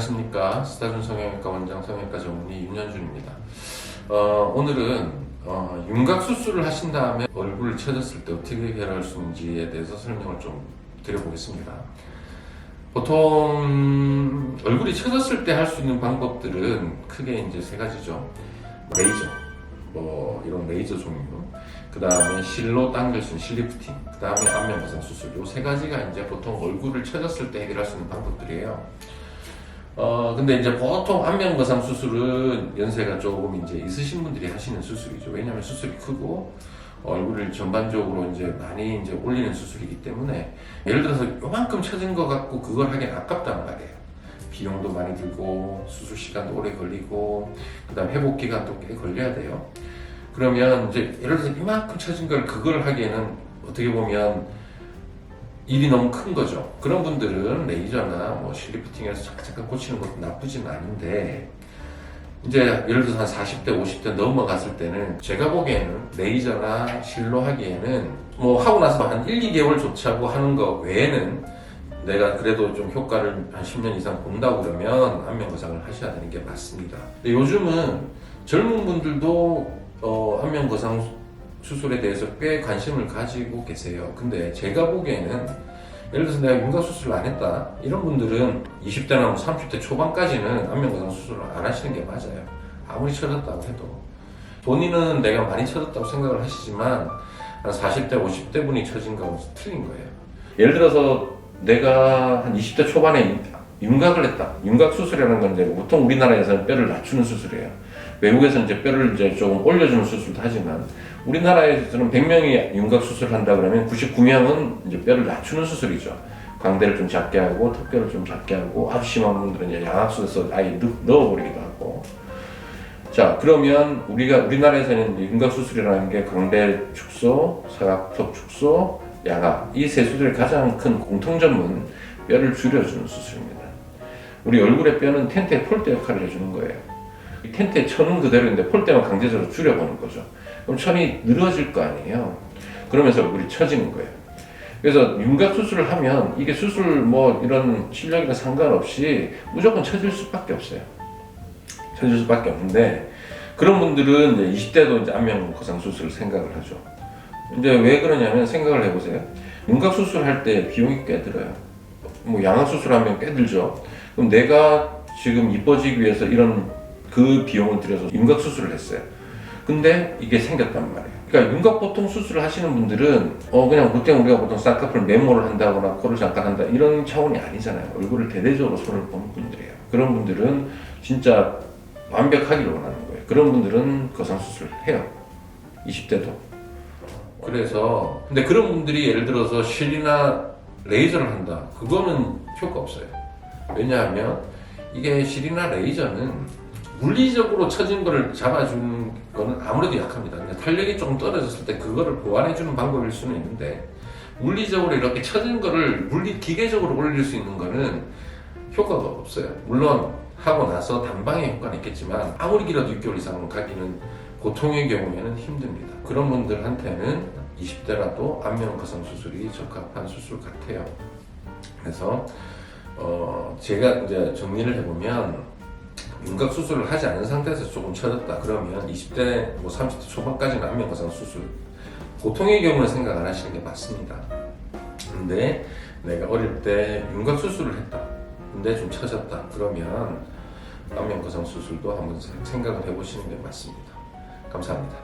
안녕하십니까. 스타준 성형외과 원장 성형외과 전문의 윤현준입니다. 오늘은 윤곽 수술을 하신 다음에 얼굴을 쳐졌을 때 어떻게 해결할 수 있는지에 대해서 설명을 좀 드려보겠습니다. 보통 얼굴이 쳐졌을 때 할 수 있는 방법들은 크게 이제 세 가지죠. 레이저, 이런 레이저 종류, 그 다음에 실로 당길 수 있는 실리프팅, 그 다음에 안면 거상 수술. 요 세 가지가 이제 보통 얼굴을 쳐졌을 때 해결할 수 있는 방법들이에요. 근데 이제 보통 안면 거상 수술은 연세가 조금 이제 있으신 분들이 하시는 수술이죠. 왜냐하면 수술이 크고 얼굴을 전반적으로 이제 많이 이제 올리는 수술이기 때문에, 예를 들어서 요만큼 쳐진 것 같고 그걸 하기엔 아깝단 말이에요. 비용도 많이 들고 수술 시간도 오래 걸리고 그 다음 회복 기간도 꽤 걸려야 돼요. 그러면 이제 예를 들어서 이만큼 쳐진 걸 그걸 하기에는 어떻게 보면 일이 너무 큰 거죠. 그런 분들은 레이저나 실리프팅에서 잠깐 고치는 것도 나쁘진 않은데, 이제 예를 들어서 한 40대, 50대 넘어갔을 때는 제가 보기에는 레이저나 실로 하기에는 하고 나서 한 1, 2개월 조차고 하는 거 외에는 내가 그래도 좀 효과를 한 10년 이상 본다고 그러면 안면 거상을 하셔야 되는 게 맞습니다. 근데 요즘은 젊은 분들도 안면 거상 수술에 대해서 꽤 관심을 가지고 계세요. 근데 제가 보기에는 예를 들어서 내가 윤곽 수술을 안 했다 이런 분들은 20대나 30대 초반까지는 안면 거상 수술을 안 하시는 게 맞아요. 아무리 쳐졌다고 해도 본인은 내가 많이 쳐졌다고 생각을 하시지만 한 40대 50대 분이 쳐진 거하고 틀린 거예요. 예를 들어서 내가 한 20대 초반에 윤곽을 했다. 윤곽 수술이라는 건 이제 보통 우리나라에서는 뼈를 낮추는 수술이에요. 외국에서는 이제 뼈를 이제 조금 올려주는 수술도 하지만, 우리나라에서는 100명이 윤곽 수술을 한다 그러면 99명은 이제 뼈를 낮추는 수술이죠. 광대를 좀 작게 하고 턱뼈를 좀 작게 하고, 아주 심한 분들은 이제 양악수에서 아예 넣어버리기도 하고. 자, 그러면 우리나라에서는 윤곽 수술이라는 게 광대 축소, 사각턱 축소, 양악, 이 세 수술의 가장 큰 공통점은 뼈를 줄여주는 수술입니다. 우리 얼굴의 뼈는 텐트의 폴대 역할을 해주는 거예요. 이 텐트의 천은 그대로인데 폴대만 강제적으로 줄여보는 거죠. 그럼 천이 늘어질 거 아니에요. 그러면서 얼굴이 처지는 거예요. 그래서 윤곽 수술을 하면 이게 수술 이런 실력이나 상관없이 무조건 처질 수밖에 없어요. 처질 수밖에 없는데, 그런 분들은 이제 20대도 이제 안면 거상 수술을 생각을 하죠. 이제 왜 그러냐면, 생각을 해보세요. 윤곽 수술할 때 비용이 꽤 들어요. 양악 수술하면 꽤 들죠. 그럼 내가 지금 이뻐지기 위해서 그 비용을 들여서 윤곽 수술을 했어요. 근데 이게 생겼단 말이에요. 그러니까 윤곽 보통 수술을 하시는 분들은 그냥 보통 우리가 보통 쌍꺼풀 메모를 한다거나 코를 잠깐 한다 이런 차원이 아니잖아요. 얼굴을 대대적으로 손을 보는 분들이에요. 그런 분들은 진짜 완벽하기를 원하는 거예요. 그런 분들은 거상 수술을 해요. 20대도. 그래서 근데 그런 분들이 예를 들어서 실이나 레이저를 한다. 그거는 효과 없어요. 왜냐하면 이게 실이나 레이저는 물리적으로 처진 거를 잡아주는 거는 아무래도 약합니다. 탄력이 조금 떨어졌을 때 그거를 보완해주는 방법일 수는 있는데, 물리적으로 이렇게 처진 거를 기계적으로 올릴 수 있는 거는 효과가 없어요. 물론 하고 나서 단방에 효과는 있겠지만 아무리 길어도 6개월 이상은 가기는 보통의 경우에는 힘듭니다. 그런 분들한테는 20대라도 안면 거상 수술이 적합한 수술 같아요. 그래서 제가 이제 정리를 해보면, 윤곽 수술을 하지 않은 상태에서 조금 쳐졌다 그러면 20대 30대 초반까지는 안면 거상 수술, 보통의 경우는 생각 안 하시는 게 맞습니다. 근데 내가 어릴 때 윤곽 수술을 했다, 근데 좀 쳐졌다 그러면 안면 거상 수술도 한번 생각을 해보시는 게 맞습니다. 감사합니다.